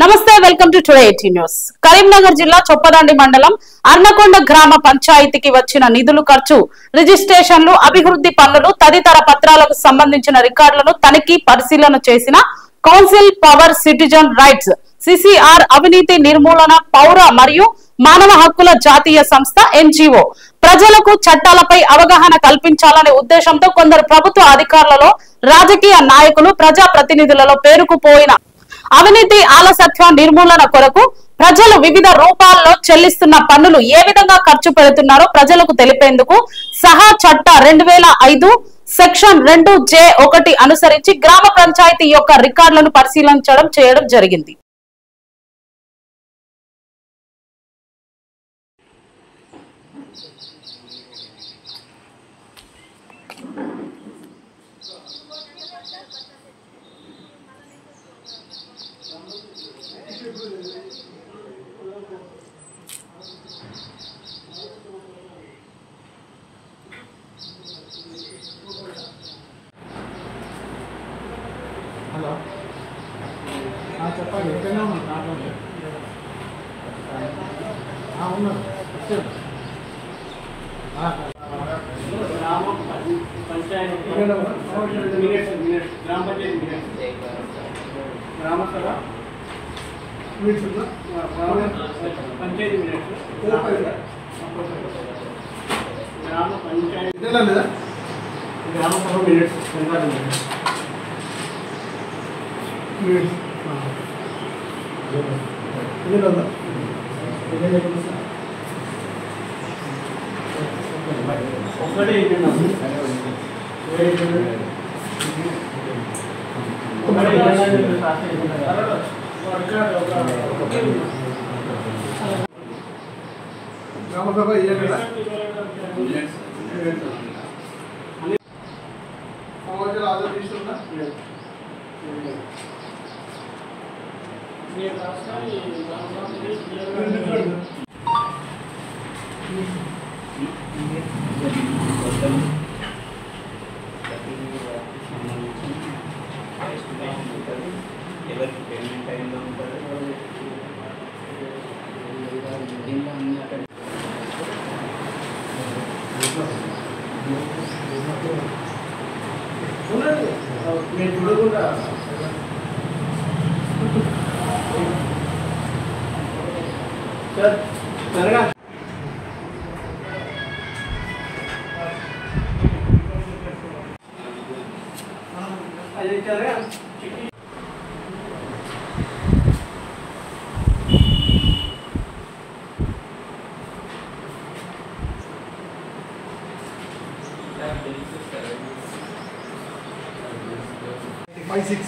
నమస్తే welcome to today 18 news. Karimnagar జిల్లా చొప్పదండి మండలం అర్నకొండ గ్రామ పంచాయతీకి వచ్చిన నిధులు ఖర్చు రిజిస్ట్రేషన్లు అభివృద్ధి పనులు తదితర పత్రాలకు సంబంధించిన రికార్డులను తనిఖీ పరిశీలన చేసిన council power citizen rights CCR అవినీతి నిర్మూలన పౌర మరియు మానవ హక్కుల జాతీయ సంస్థ ఎన్జిఓ ప్రజలకు చట్టాలపై అవగాహన కల్పించాలనే ఉద్దేశంతో కొందరు ప్రభుత్వ అధికారులలో రాజకీయ నాయకులు ప్రజా ప్రతినిధులలో పేరుకుపోయిన అవినీతి ఆలసత్వ నిర్మూలన కొరకు ప్రజలు వివిధ రూపాల్లో చెల్లిస్తున్న పన్నులు ఏ విధంగా ఖర్చు పెడుతున్నారో ప్రజలకు తెలిపేందుకు సహా చట్ట 2005 సెక్షన్ 2(j)(1) అనుసరించి గ్రామ పంచాయతీ యొక్క రికార్డులను పరిశీలించడం చేయడం జరిగింది. హలో చెప్పండి ఎక్కడైనా ఉన్నాను గ్రామ పంచాయతీ గ్రామ సభ పంచాయతీ గ్రామ పంచాయతీ గ్రామ సభ మినిట్స్ గ్రామసభ సమాజాలు ఆధార్ తీసుకున్నా ఎవరికి పేమెంట్ అయిందో ఉంటుంది నేను చూడకుండా సార్ త్వరగా అది త్వరగా Five, 6.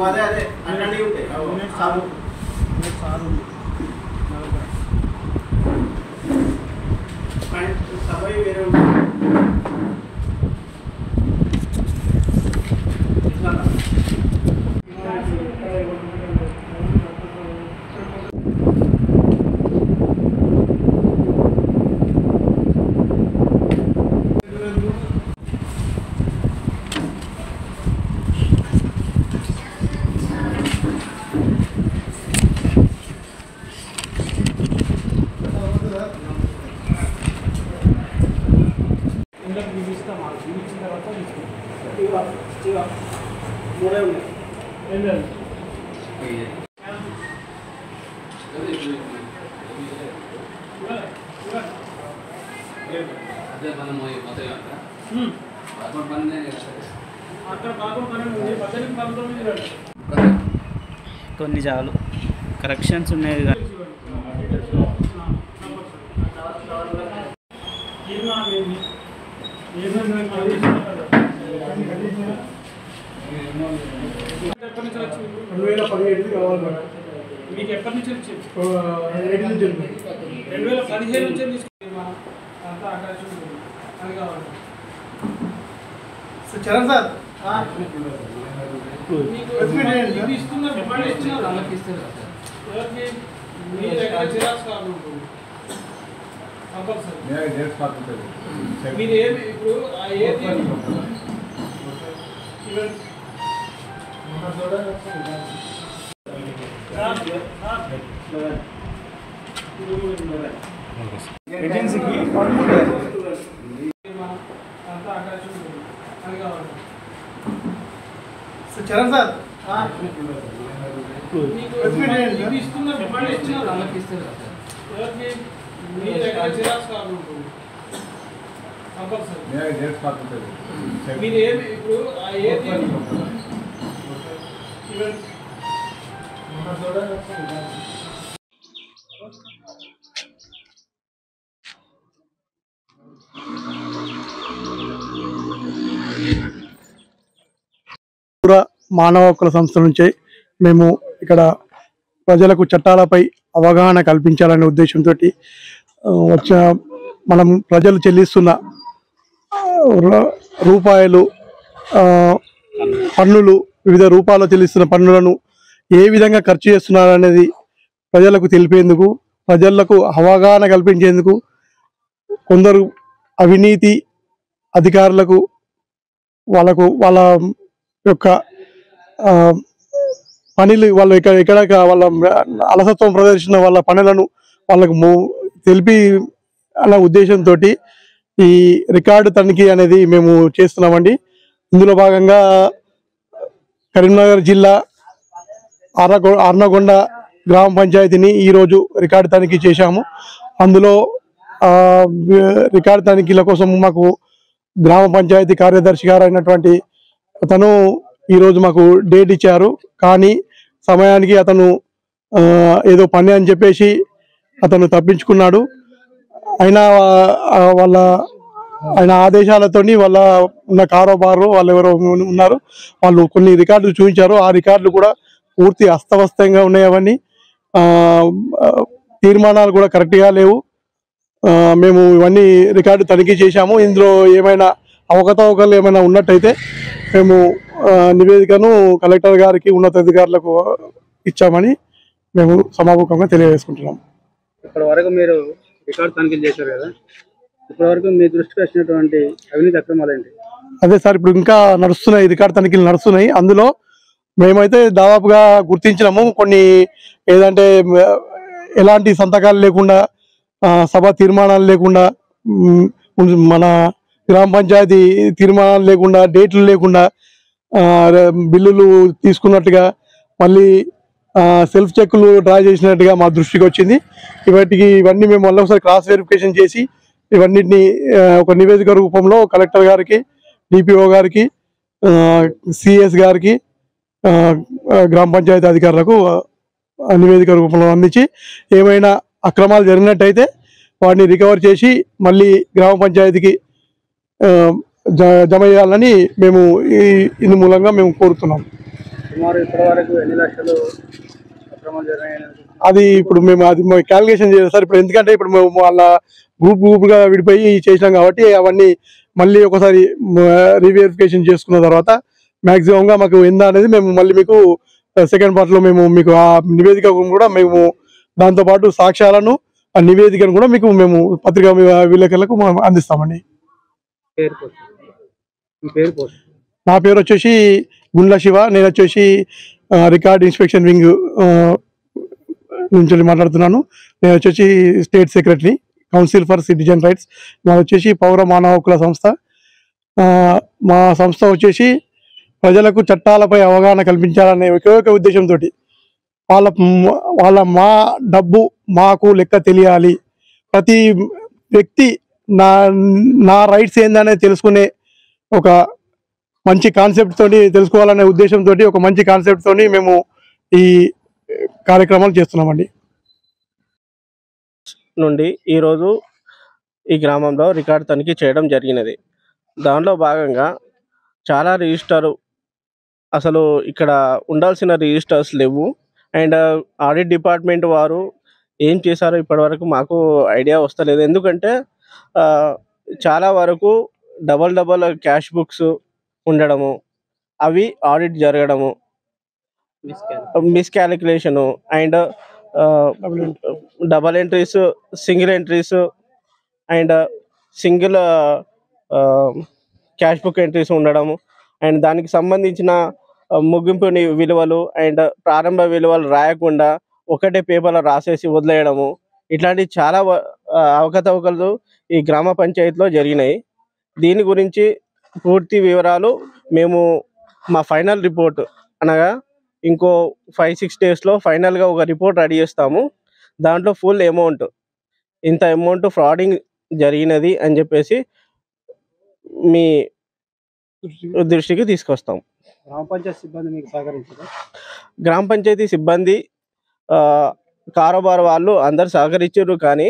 అదే అదే అన్నీ ఉంటాయి సభ వేరే ఉంటుంది కొన్ని చాలు కరెక్షన్స్ ఉన్నాయి మీకు ఎప్పటి నుంచి వచ్చింది 2015 నుంచి చరణ్ సార్ మీరు ఏమి ఇప్పుడు ఏజెన్సీకి చరణ్ సార్ మీరు ఏమి ఇప్పుడు మానవ హక్కుల సంస్థ నుంచి మేము ఇక్కడ ప్రజలకు చట్టాలపై అవగాహన కల్పించాలనే ఉద్దేశంతో వచ్చిన మనం ప్రజలు చెల్లిస్తున్న రూపాయలు పన్నులు వివిధ రూపాల్లో చెల్లిస్తున్న పన్నులను ఏ విధంగా ఖర్చు చేస్తున్నారనేది ప్రజలకు తెలిపేందుకు ప్రజలకు అవగాహన కల్పించేందుకు కొందరు అవినీతి అధికారులకు వాళ్ళ యొక్క పనులు వాళ్ళు ఎక్కడ వాళ్ళ అలసత్వం ప్రదర్శించిన వాళ్ళ పనులను వాళ్ళకు తెలిపి అన్న ఉద్దేశంతో ఈ రికార్డు తనిఖీ అనేది మేము చేస్తున్నామండి. ఇందులో భాగంగా కరీంనగర్ జిల్లా ఆర్నగొండ గ్రామ పంచాయతీని ఈరోజు రికార్డు తనిఖీ చేశాము. అందులో రికార్డు తనిఖీల కోసం మాకు గ్రామ పంచాయతీ కార్యదర్శి గారు అయినటువంటి అతను ఈరోజు మాకు డేట్ ఇచ్చారు. కానీ సమయానికి అతను ఏదో పని అని చెప్పేసి అతను తప్పించుకున్నాడు. అయినా వాళ్ళ ఆయన ఆదేశాలతోని వాళ్ళ ఉన్న కారోబారు వాళ్ళు ఎవరో ఉన్నారు, వాళ్ళు కొన్ని రికార్డులు చూపించారు. ఆ రికార్డులు కూడా పూర్తి అస్తవ్యస్తంగా ఉన్నాయి. అవన్నీ తీర్మానాలు కూడా కరెక్ట్గా లేవు. మేము ఇవన్నీ రికార్డు తనిఖీ చేశాము. ఇందులో ఏమైనా అవకతవకలు ఏమైనా ఉన్నట్టయితే మేము నివేదికను కలెక్టర్ గారికి ఉన్నతాధికారులకు ఇచ్చామని మేము సమాపకంగా తెలియజేసుకుంటున్నాం. ఇప్పటి వరకు మీరు రికార్డు తనిఖీలు చేశారు కదా, ఇప్పటి వరకు మీ దృష్టికి వచ్చినటువంటి అవినీతి అక్రమాలు ఏంటి? అదే సార్, ఇప్పుడు ఇంకా నడుస్తున్నాయి, రికార్డు తనిఖీలు నడుస్తున్నాయి. అందులో మేమైతే దాదాపుగా గుర్తించినాము కొన్ని, ఏదంటే ఎలాంటి సంతకాలు లేకుండా, సభ తీర్మానాలు లేకుండా, మన గ్రామ పంచాయతీ తీర్మానాలు లేకుండా, డేట్లు లేకుండా బిల్లులు తీసుకున్నట్టుగా, మళ్ళీ సెల్ఫ్ చెక్లు డ్రా చేసినట్టుగా మా దృష్టికి వచ్చింది. ఇవన్నీ మేము మళ్ళీ ఒకసారి క్రాస్ వెరిఫికేషన్ చేసి ఇవన్నిటిని ఒక నివేదిక రూపంలో కలెక్టర్ గారికి, డిపిఓ గారికి, సిఎస్ గారికి, గ్రామ పంచాయతీ అధికారులకు నివేదిక రూపంలో అందించి ఏమైనా అక్రమాలు జరిగినట్టయితే వాటిని రికవర్ చేసి మళ్ళీ గ్రామ పంచాయతీకి జమ చేయాలని మేము ఇందు మూలంగా మేము కోరుతున్నాం. సుమారు ఇప్పటి వరకు ఎన్ని లక్షలు అక్రమాలు జరిగాయని? అది ఇప్పుడు మేము క్యాలిక్యులేషన్ చేయాలి సార్. ఇప్పుడు ఎందుకంటే ఇప్పుడు మేము వాళ్ళ గ్రూప్గా విడిపోయి చేసినాం కాబట్టి అవన్నీ మళ్ళీ ఒకసారి రీవెరిఫికేషన్ చేసుకున్న తర్వాత మ్యాక్సిమంగా మాకు ఎంత అనేది మేము మళ్ళీ మీకు సెకండ్ పార్ట్లో మీకు ఆ నివేదిక కూడా మేము దాంతోపాటు సాక్ష్యాలను, ఆ నివేదికను కూడా మేము పత్రికా విలేకరులకు అందిస్తామండి. నా పేరు వచ్చేసి గుండ్ల శివ. నేను వచ్చేసి రికార్డ్ ఇన్స్పెక్షన్ వింగ్ నుంచి మాట్లాడుతున్నాను. నేను వచ్చేసి state secretary, council for citizen rights. మాది వచ్చేసి పౌర మానవ హక్కుల సంస్థ. మా సంస్థ వచ్చేసి ప్రజలకు చట్టాలపై అవగాహన కల్పించాలనే ఒకే ఉద్దేశంతో వాళ్ళ మా డబ్బు మాకు లెక్క తెలియాలి, ప్రతి వ్యక్తి నా రైట్స్ ఏందనేది తెలుసుకునే ఒక మంచి కాన్సెప్ట్ తోటి, తెలుసుకోవాలనే ఉద్దేశంతో ఒక మంచి కాన్సెప్ట్ తోని మేము ఈ కార్యక్రమాలు చేస్తున్నామండి. నుండి ఈరోజు ఈ గ్రామంలో రికార్డు తనిఖీ చేయడం జరిగినది. దానిలో భాగంగా చాలా రిజిస్టర్, అసలు ఇక్కడ ఉండాల్సిన రిజిస్టర్స్ లేవు. అండ్ ఆడిట్ డిపార్ట్మెంట్ వారు ఏం చేశారో ఇప్పటివరకు మాకు ఐడియా వస్తలేదు. ఎందుకంటే చాలా వరకు డబల్ క్యాష్ బుక్స్ ఉండడము, అవి ఆడిట్ జరగడము, miscalculation, and double entries, single entries, and single cash book entries ఉండడము, అండ్ దానికి సంబంధించిన ముగింపు విలువలు అండ్ ప్రారంభ విలువలు రాయకుండా ఒకటే పేపర్లో రాసేసి వదిలేయడము, ఇట్లాంటి చాలా అవకతవకలు ఈ గ్రామ పంచాయతీలో జరిగినాయి. దీని గురించి పూర్తి వివరాలు మేము మా ఫైనల్ రిపోర్ట్ అనగా ఇంకో 5-6 డేస్లో ఫైనల్గా ఒక రిపోర్ట్ రెడీ చేస్తాము. దాంట్లో ఫుల్ అమౌంట్, ఇంత అమౌంట్ ఫ్రాడింగ్ జరిగినది అని చెప్పేసి మీ దృష్టికి తీసుకొస్తాం. గ్రామ పంచాయతీ సిబ్బంది మీకు సహకరించారు? గ్రామ పంచాయతీ సిబ్బంది, కారోబార్ వాళ్ళు అందరు సహకరించారు. కానీ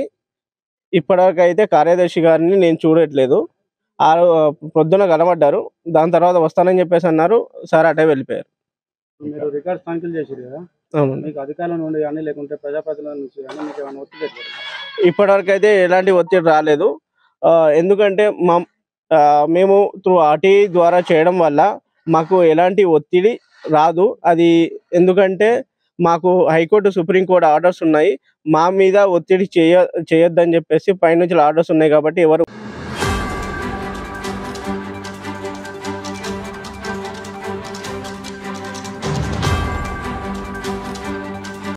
ఇప్పటివరకు అయితే కార్యదర్శి గారిని నేను చూడట్లేదు. పొద్దున కనబడ్డారు, దాని తర్వాత వస్తానని చెప్పేసి అన్నారు. సార్ అటే వెళ్ళిపోయారు. మీరు రికార్డ్ తనిఖీలు చేశారు కదా, మీకు అధికారుల నుండి కానీ లేకుంటే ప్రజాప్రతినిధుల నుంచి కానీ మీకు ఏమైనా ఒత్తిడి? ఇప్పటివరకు అయితే ఎలాంటి ఒత్తిడి రాలేదు. ఎందుకంటే మేము త్రూ ఆర్టీ ద్వారా చేయడం వల్ల మాకు ఎలాంటి ఒత్తిడి రాదు. అది ఎందుకంటే మాకు హైకోర్టు, సుప్రీంకోర్టు ఆర్డర్స్ ఉన్నాయి. మా మీద ఒత్తిడి చేయొద్దని చెప్పేసి పైనుంచి ఆర్డర్స్ ఉన్నాయి. కాబట్టి ఎవరు